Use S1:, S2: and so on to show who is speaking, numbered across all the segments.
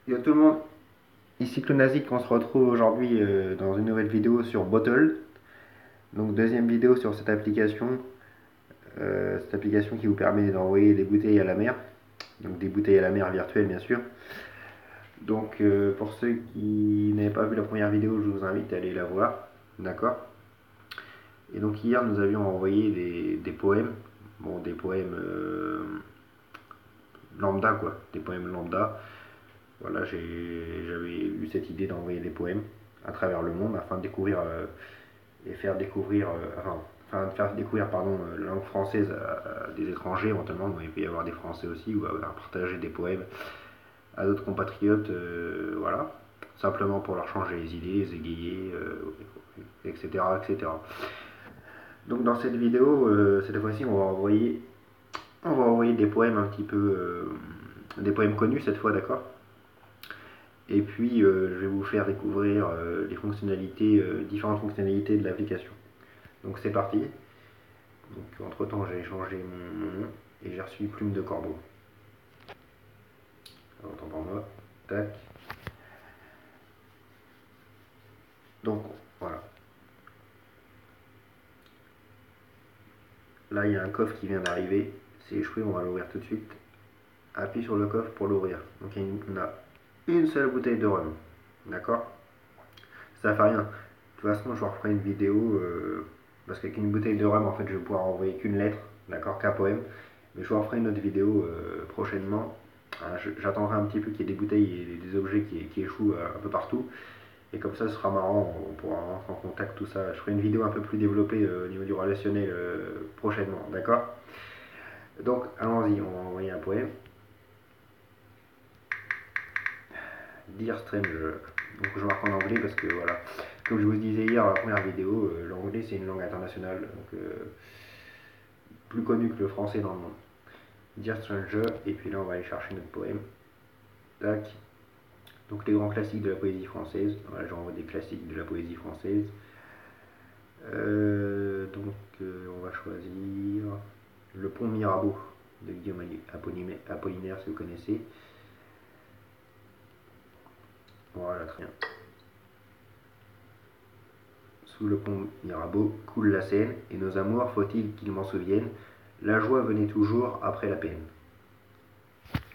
S1: Yo tout le monde, ici Clonazik, on se retrouve aujourd'hui dans une nouvelle vidéo sur Bottle. Donc deuxième vidéo sur cette application qui vous permet d'envoyer des bouteilles à la mer. Donc des bouteilles à la mer virtuelles bien sûr. Donc pour ceux qui n'avaient pas vu la première vidéo, je vous invite à aller la voir. D'accord. Et donc hier nous avions envoyé des poèmes. Bon des poèmes lambda quoi. Des poèmes lambda. Voilà, j'avais eu cette idée d'envoyer des poèmes à travers le monde afin de découvrir et faire découvrir, enfin, de faire découvrir pardon, la langue française à des étrangers éventuellement. Il peut y avoir des Français aussi, ou à partager des poèmes à d'autres compatriotes, voilà, simplement pour leur changer les idées, les égayer, etc., etc. Donc dans cette vidéo, cette fois-ci, on va envoyer des poèmes un petit peu, des poèmes connus cette fois, d'accord. Et puis je vais vous faire découvrir les fonctionnalités, différentes fonctionnalités de l'application. Donc c'est parti. Donc entre temps j'ai changé mon nom et j'ai reçu Plume de Corbeau. Alors, autant pour moi. Tac. Donc voilà. Là il y a un coffre qui vient d'arriver. C'est échoué, on va l'ouvrir tout de suite. Appuie sur le coffre pour l'ouvrir. Donc on a une seule bouteille de rhum. D'accord. Ça fait rien. De toute façon je referai une vidéo parce qu'avec une bouteille de rhum en fait je vais pouvoir envoyer qu'une lettre. D'accord, qu'un poème. Mais je vous referai une autre vidéo prochainement. J'attendrai un petit peu qu'il y ait des bouteilles et des objets qui échouent un peu partout. Et comme ça, ce sera marrant, on pourra rentrer en contact, tout ça. Je ferai une vidéo un peu plus développée au niveau du relationnel prochainement, d'accord. Donc, allons-y, on va envoyer un poème. Dear Stranger. Donc, je marque en anglais parce que, voilà, comme je vous disais hier dans la première vidéo, l'anglais c'est une langue internationale, donc plus connue que le français dans le monde. Dear Stranger, et puis là, on va aller chercher notre poème. Tac. Donc, les grands classiques de la poésie française. Voilà, j'envoie des classiques de la poésie française. On va choisir Le Pont Mirabeau de Guillaume Apollinaire, si vous connaissez. Voilà, très bien. Sous le pont Mirabeau coule la Seine, et nos amours, faut-il qu'ils m'en souviennent, la joie venait toujours après la peine.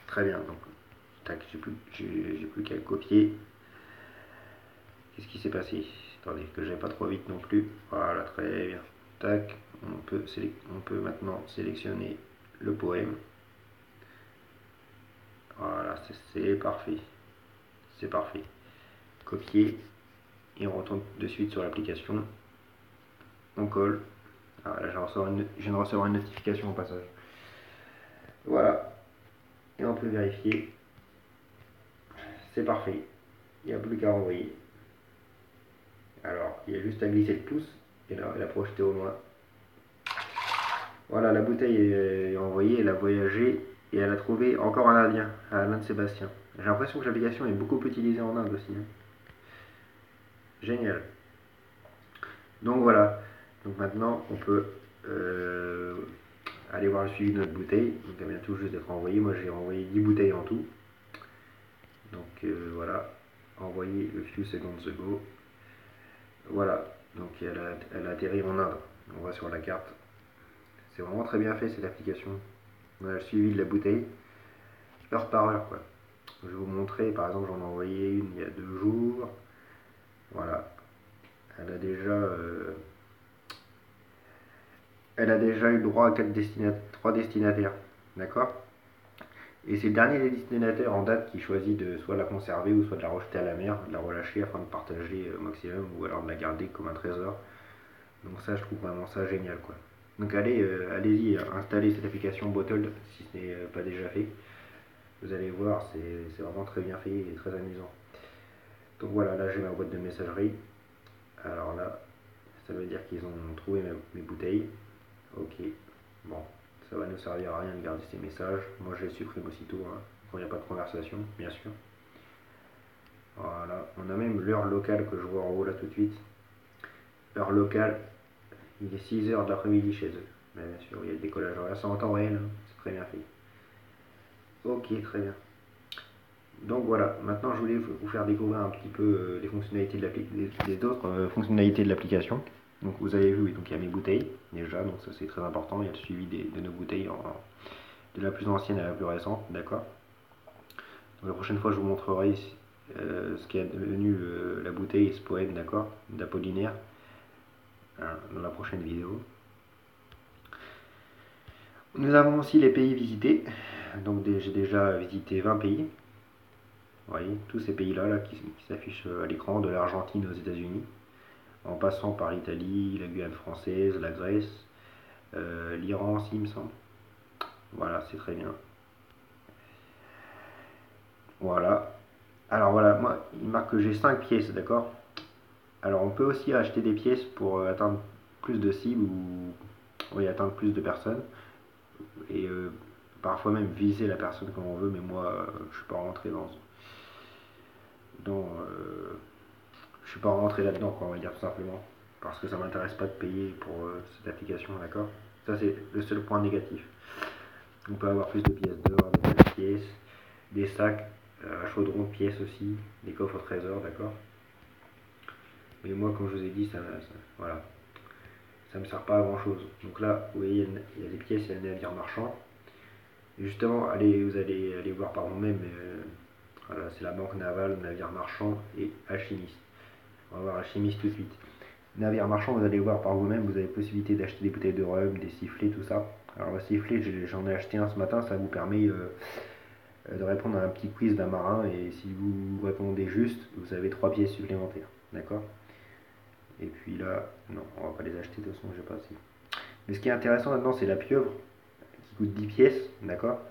S1: Très bien, donc, tac, j'ai plus qu'à le copier. Qu'est-ce qui s'est passé? Attendez, que j'aille pas trop vite non plus. Voilà, très bien. Tac, on peut maintenant sélectionner le poème. Voilà, c'est parfait. C'est parfait. Copier et on retourne de suite sur l'application. On colle. Ah, là, je viens de recevoir une notification au passage. Voilà. Et on peut vérifier. C'est parfait. Il n'y a plus qu'à envoyer. Alors, il y a juste à glisser le pouce et la projeter au loin. Voilà, la bouteille est envoyée, elle a voyagé et elle a trouvé encore un Indien, Alain de Sébastien. J'ai l'impression que l'application est beaucoup utilisée en Inde aussi. Génial. Donc voilà. Donc maintenant, on peut aller voir le suivi de notre bouteille. Donc elle vient tout juste d'être envoyée. Moi, j'ai envoyé 10 bouteilles en tout. Donc voilà. Envoyé a few seconds ago. Voilà. Donc elle a atterri en Inde. On va sur la carte. C'est vraiment très bien fait cette application. On a le suivi de la bouteille, heure par heure quoi. Je vais vous montrer, par exemple, j'en ai envoyé une il y a 2 jours. Voilà. Elle a déjà, elle a déjà eu droit à 3 destinataires. D'accord. Et c'est le dernier des destinataires en date qui choisit de soit la conserver ou soit de la rejeter à la mer, de la relâcher afin de partager au maximum ou alors de la garder comme un trésor. Donc ça, je trouve vraiment ça génial quoi. Donc allez-y, installez cette application Bottle si ce n'est pas déjà fait. Vous allez voir, c'est vraiment très bien fait et très amusant. Donc voilà, là j'ai ma boîte de messagerie. Alors là, ça veut dire qu'ils ont trouvé mes bouteilles. Ok, bon, ça va nous servir à rien de garder ces messages. Moi je les supprime aussitôt, hein, quand il n'y a pas de conversation, bien sûr. Voilà, on a même l'heure locale que je vois en haut là tout de suite. Heure locale, il est 6h de l'après-midi chez eux. Mais bien sûr, il y a le décollage horaire, c'est en temps réel, hein. C'est très bien fait. Ok, très bien. Donc voilà, maintenant je voulais vous faire découvrir un petit peu les fonctionnalités de les autres fonctionnalités de l'application. Donc vous avez vu, donc il y a mes bouteilles déjà, donc ça c'est très important, il y a le suivi de nos bouteilles de la plus ancienne à la plus récente, d'accord. Donc la prochaine fois je vous montrerai ce qui est devenu la bouteille Spoen, d'accord, d'Apollinaire, hein, dans la prochaine vidéo. Nous avons aussi les pays visités, donc j'ai déjà visité 20 pays. Vous voyez, tous ces pays-là là, qui s'affichent à l'écran, de l'Argentine aux États-Unis, en passant par l'Italie, la Guyane française, la Grèce, l'Iran aussi, il me semble. Voilà, c'est très bien. Voilà. Alors voilà, moi, il marque que j'ai 5 pièces, d'accord. Alors on peut aussi acheter des pièces pour atteindre plus de cibles ou oui, atteindre plus de personnes. Et parfois même viser la personne comme on veut, mais moi, je suis pas rentré je suis pas rentré là-dedans, quoi, on va dire tout simplement. Parce que ça m'intéresse pas de payer pour cette application, d'accord. Ça, c'est le seul point négatif. On peut avoir plus de pièces d'or, des pièces, des sacs à chaudron de pièces aussi, des coffres au trésor, d'accord. Mais moi, comme je vous ai dit, voilà, ça me sert pas à grand chose. Donc là, vous voyez, il y a des pièces, il y a le navire marchand. Et justement, vous allez aller voir par vous-même. Voilà, c'est la banque navale, navire marchand et alchimiste. On va voir alchimiste tout de suite. Navire marchand, vous allez voir par vous-même, vous avez possibilité d'acheter des bouteilles de rhum, des sifflets, tout ça. Alors le sifflet, j'en ai acheté un ce matin, ça vous permet de répondre à un petit quiz d'un marin, et si vous répondez juste, vous avez 3 pièces supplémentaires, d'accord. Et puis là, non, on va pas les acheter, de toute façon, j'ai pas assez. Mais ce qui est intéressant maintenant, c'est la pieuvre, qui coûte 10 pièces, d'accord.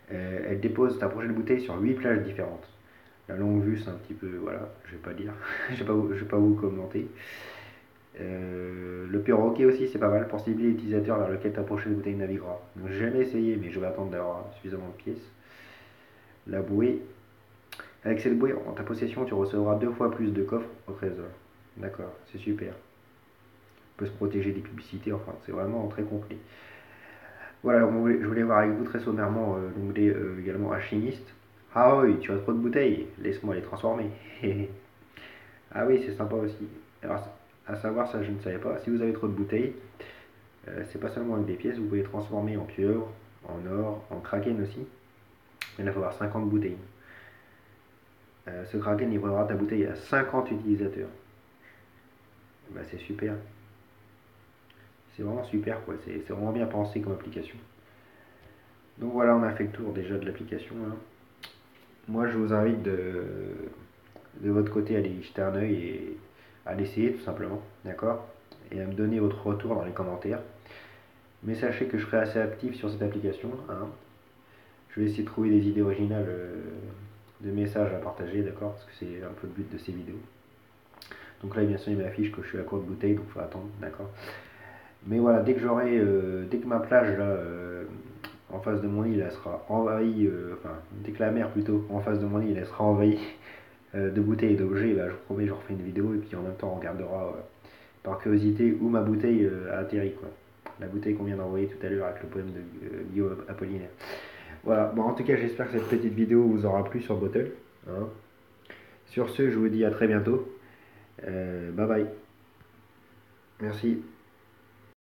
S1: Elle dépose ta prochaine bouteille sur 8 plages différentes. La longue vue, c'est un petit peu, voilà, je vais pas dire, je vais pas vous commenter. Le perroquet aussi, c'est pas mal pour cibler l'utilisateur vers lequel ta prochaine bouteille naviguera. Donc j'ai jamais essayé, mais je vais attendre d'avoir suffisamment de pièces. La bouée. Avec cette bouée en ta possession, tu recevras 2 fois plus de coffres au trésor. D'accord, c'est super. On peut se protéger des publicités, enfin, c'est vraiment très complet. Voilà, je voulais voir avec vous très sommairement l'onglet également alchimiste. Ah oui, tu as trop de bouteilles, laisse-moi les transformer. Ah oui, c'est sympa aussi. Alors, à savoir, ça je ne savais pas, si vous avez trop de bouteilles, c'est pas seulement avec des pièces, vous pouvez les transformer en pieuvre, en or, en kraken aussi. Mais là, il faut avoir 50 bouteilles. Ce kraken, il vendra ta bouteille à 50 utilisateurs. Bah, c'est super. C'est vraiment super, quoi. C'est vraiment bien pensé comme application. Donc voilà, on a fait le tour déjà de l'application, hein. Moi, je vous invite de votre côté à aller y jeter un œil et à l'essayer tout simplement, d'accord. Et à me donner votre retour dans les commentaires. Mais sachez que je serai assez actif sur cette application, hein. Je vais essayer de trouver des idées originales de messages à partager, d'accord, parce que c'est un peu le but de ces vidéos. Donc là, bien sûr, il m'affiche que je suis à court de bouteilles, donc il faut attendre, d'accord. Mais voilà, dès que ma plage là, en face de mon île, elle sera envahie, enfin, dès que la mer plutôt, en face de mon île, elle sera envahie de bouteilles et d'objets, bah, je vous promets, je referai une vidéo et puis en même temps, on regardera par curiosité où ma bouteille a atterri, quoi. La bouteille qu'on vient d'envoyer tout à l'heure avec le poème de Guillaume Apollinaire. Voilà, bon, en tout cas, j'espère que cette petite vidéo vous aura plu sur Bottle, hein. Sur ce, je vous dis à très bientôt. Bye bye. Merci.